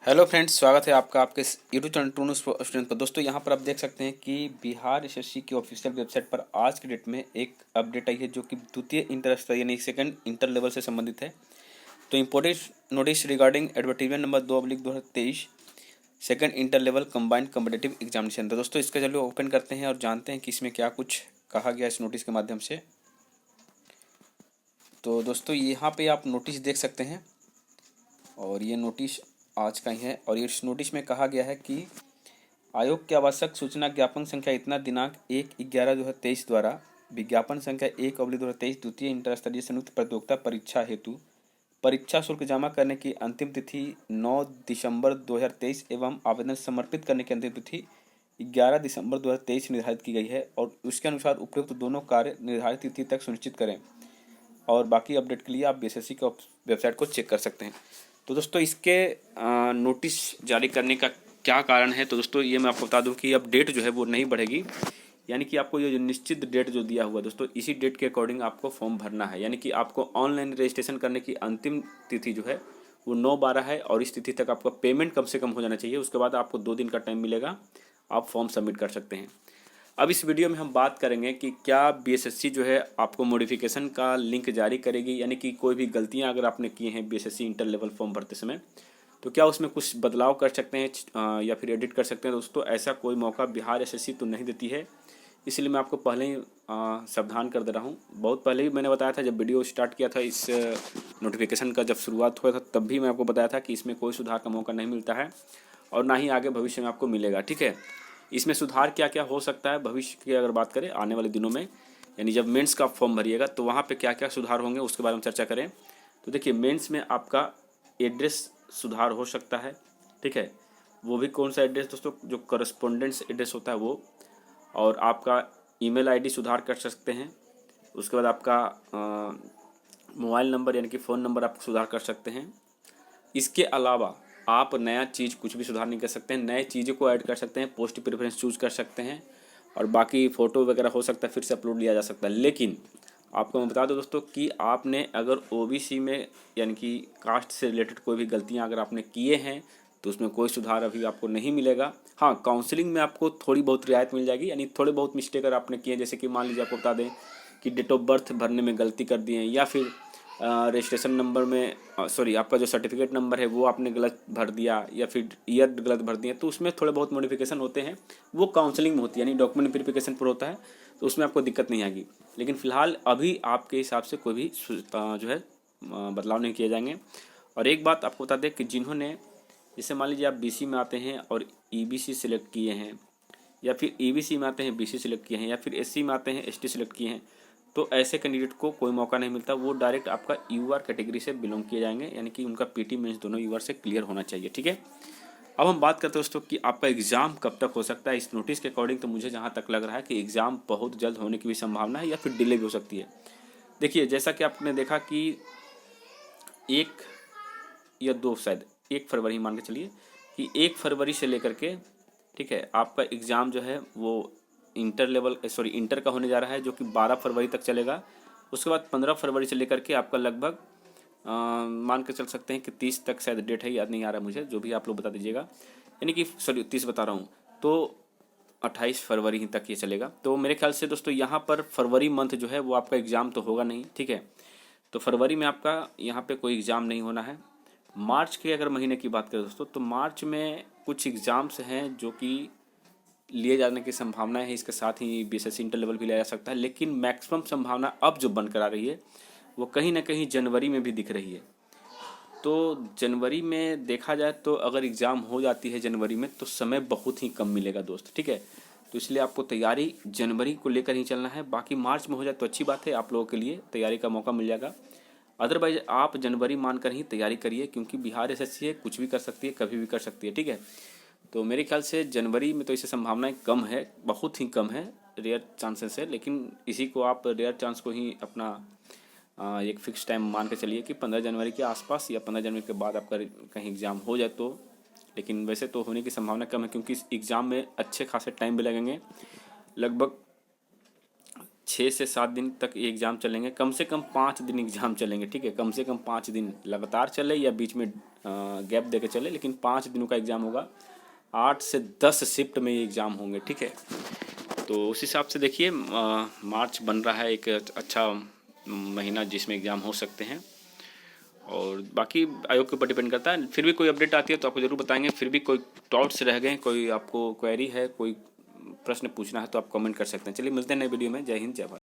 Hello friends, स्वागत है आपका आपके इस यूट्यूब चैनल टूनू स्टूडेंट पर। दोस्तों यहाँ पर आप देख सकते हैं कि बिहार एसएससी की ऑफिशियल वेबसाइट पर आज के डेट में एक अपडेट आई है जो कि द्वितीय इंटर स्तर यानी सेकंड इंटर लेवल से संबंधित है। तो important notice regarding advertisement number 2/2023 second inter level combined competitive examination. तो दोस्तों इसका चलिए ओपन करते हैं और जानते हैं कि इसमें क्या कुछ कहा गया इस नोटिस के माध्यम से। तो दोस्तों यहाँ पे आप नोटिस देख सकते हैं और ये नोटिस आज का ही है और इस नोटिस में कहा गया है कि आयोग के आवश्यक सूचना ज्ञापन संख्या इतना दिनांक 1/11/2023 द्वारा विज्ञापन संख्या 1/2023 द्वितीय इंटर स्तरीय संयुक्त प्रतियोगिता परीक्षा हेतु परीक्षा शुल्क जमा करने की अंतिम तिथि 9 दिसंबर 2023 एवं आवेदन समर्पित करने की अंतिम तिथि 11 दिसंबर 2023 निर्धारित की गई है और उसके अनुसार उपयुक्त दोनों कार्य निर्धारित तिथि तक सुनिश्चित करें। और बाकी अपडेट के लिए आप बीएसएससी की वेबसाइट को चेक कर सकते हैं। तो दोस्तों इसके नोटिस जारी करने का क्या कारण है, तो दोस्तों ये मैं आपको बता दूं कि अब डेट जो है वो नहीं बढ़ेगी, यानी कि आपको ये जो निश्चित डेट जो दिया हुआ दोस्तों इसी डेट के अकॉर्डिंग आपको फॉर्म भरना है। यानी कि आपको ऑनलाइन रजिस्ट्रेशन करने की अंतिम तिथि जो है वो 9/12 है और इस तिथि तक आपका पेमेंट कम से कम हो जाना चाहिए। उसके बाद आपको 2 दिन का टाइम मिलेगा, आप फॉर्म सबमिट कर सकते हैं। अब इस वीडियो में हम बात करेंगे कि क्या बीएसएससी जो है आपको मॉडिफिकेशन का लिंक जारी करेगी, यानी कि कोई भी गलतियां अगर आपने की हैं बीएसएससी इंटर लेवल फॉर्म भरते समय तो क्या उसमें कुछ बदलाव कर सकते हैं या फिर एडिट कर सकते हैं। दोस्तों ऐसा कोई मौका बिहार एसएससी तो नहीं देती है, इसलिए मैं आपको पहले ही सावधान कर दे रहा हूँ। बहुत पहले ही मैंने बताया था, जब वीडियो स्टार्ट किया था इस नोटिफिकेशन का जब शुरुआत हुआ था तब भी मैं आपको बताया था कि इसमें कोई सुधार का मौका नहीं मिलता है और ना ही आगे भविष्य में आपको मिलेगा। ठीक है, इसमें सुधार क्या क्या हो सकता है भविष्य की अगर बात करें आने वाले दिनों में, यानी जब मेंस का फॉर्म भरिएगा तो वहाँ पे क्या क्या सुधार होंगे उसके बारे में चर्चा करें। तो देखिए मेंस में आपका एड्रेस सुधार हो सकता है। ठीक है, वो भी कौन सा एड्रेस दोस्तों, जो करस्पोंडेंस एड्रेस होता है वो, और आपका ईमेल आईडी सुधार कर सकते हैं। उसके बाद आपका मोबाइल नंबर यानी कि फ़ोन नंबर आप सुधार कर सकते हैं। इसके अलावा आप नया चीज़ कुछ भी सुधार नहीं कर सकते हैं, नए चीज़ों को ऐड कर सकते हैं, पोस्ट प्रेफरेंस चूज़ कर सकते हैं और बाकी फ़ोटो वगैरह हो सकता है फिर से अपलोड लिया जा सकता है। लेकिन आपको मैं बता दूं दोस्तों कि आपने अगर ओबीसी में यानी कि कास्ट से रिलेटेड कोई भी गलतियां अगर आपने किए हैं तो उसमें कोई सुधार अभी आपको नहीं मिलेगा। हाँ, काउंसलिंग में आपको थोड़ी बहुत रियायत मिल जाएगी, यानी थोड़े बहुत मिस्टेक अगर आपने किए, जैसे कि मान लीजिए आपको बता दें कि डेट ऑफ बर्थ भरने में गलती कर दिए हैं या फिर रजिस्ट्रेशन नंबर में सॉरी आपका जो सर्टिफिकेट नंबर है वो आपने गलत भर दिया या फिर ईयर गलत भर दिया, तो उसमें थोड़े बहुत मॉडिफिकेशन होते हैं, वो काउंसलिंग में होती है, यानी डॉक्यूमेंट वेरिफिकेशन पर होता है, तो उसमें आपको दिक्कत नहीं आएगी। लेकिन फिलहाल अभी आपके हिसाब से कोई भी जो है बदलाव नहीं किए जाएंगे। और एक बात आपको बता दें कि जिन्होंने, जैसे मान लीजिए आप बीसी में आते हैं और ईबीसी सिलेक्ट किए हैं, या फिर ईबीसी में आते हैं बीसी सिलेक्ट किए हैं, या फिर एससी में आते हैं एसटी सिलेक्ट किए हैं, तो ऐसे कैंडिडेट को कोई मौका नहीं मिलता, वो डायरेक्ट आपका यूआर कैटेगरी से बिलोंग किए जाएंगे, यानी कि उनका पीटी मेंस दोनों यूआर से क्लियर होना चाहिए। ठीक है, अब हम बात करते हैं दोस्तों कि आपका एग्ज़ाम कब तक हो सकता है। इस नोटिस के अकॉर्डिंग तो मुझे जहाँ तक लग रहा है कि एग्ज़ाम बहुत जल्द होने की भी संभावना है या फिर डिले भी हो सकती है। देखिए जैसा कि आपने देखा कि 1 या 2 शायद 1 फरवरी मान के चलिए कि 1 फरवरी से लेकर के, ठीक है, आपका एग्ज़ाम जो है वो इंटर का होने जा रहा है जो कि 12 फरवरी तक चलेगा। उसके बाद 15 फरवरी से लेकर के आपका लगभग मान के चल सकते हैं कि 30 तक शायद डेट है, याद नहीं आ रहा मुझे, जो भी आप लोग बता दीजिएगा, यानी कि सॉरी 30 बता रहा हूँ, तो 28 फरवरी ही तक ये चलेगा। तो मेरे ख्याल से दोस्तों यहाँ पर फरवरी मंथ जो है वो आपका एग्ज़ाम तो होगा नहीं। ठीक है, तो फरवरी में आपका यहाँ पे कोई एग्ज़ाम नहीं होना है। मार्च के अगर महीने की बात करें दोस्तों तो मार्च में कुछ एग्ज़ाम्स हैं जो कि लिए जाने की संभावना है, इसके साथ ही बीएसएससी इंटर लेवल भी लिया जा सकता है, लेकिन मैक्सिमम संभावना अब जो बनकर आ रही है वो कहीं ना कहीं जनवरी में भी दिख रही है। तो जनवरी में देखा जाए तो अगर एग्ज़ाम हो जाती है जनवरी में तो समय बहुत ही कम मिलेगा दोस्त। ठीक है, तो इसलिए आपको तैयारी जनवरी को लेकर ही चलना है। बाकी मार्च में हो जाए तो अच्छी बात है, आप लोगों के लिए तैयारी का मौका मिल जाएगा। अदरवाइज आप जनवरी मानकर ही तैयारी करिए, क्योंकि बिहार एसएससी है, कुछ भी कर सकती है, कभी भी कर सकती है। ठीक है, तो मेरे ख्याल से जनवरी में तो इससे संभावनाएं कम है, बहुत ही कम है, रेयर चांसेस है। लेकिन इसी को आप रेयर चांस को ही अपना एक फिक्स टाइम मान के चलिए कि 15 जनवरी के आसपास या 15 जनवरी के बाद आपका कहीं एग्ज़ाम हो जाए तो। लेकिन वैसे तो होने की संभावना कम है, क्योंकि इस एग्ज़ाम में अच्छे खासे टाइम भी लगेंगे, लगभग 6 से 7 दिन तक ये एग्ज़ाम चलेंगे, कम से कम 5 दिन एग्ज़ाम चलेंगे। ठीक है, कम से कम 5 दिन लगातार चले या बीच में गैप दे के चले, लेकिन 5 दिनों का एग्ज़ाम होगा। 8 से 10 शिफ्ट में ये एग्ज़ाम होंगे, ठीक है। तो उस हिसाब से देखिए मार्च बन रहा है एक अच्छा महीना जिसमें एग्ज़ाम हो सकते हैं, और बाकी आयोग के ऊपर डिपेंड करता है। फिर भी कोई अपडेट आती है तो आपको ज़रूर बताएंगे। फिर भी कोई डाउट्स रह गए, कोई आपको क्वेरी है, कोई प्रश्न पूछना है तो आप कमेंट कर सकते हैं। चलिए मिलते हैं नए वीडियो में। जय हिंद, जय भारत।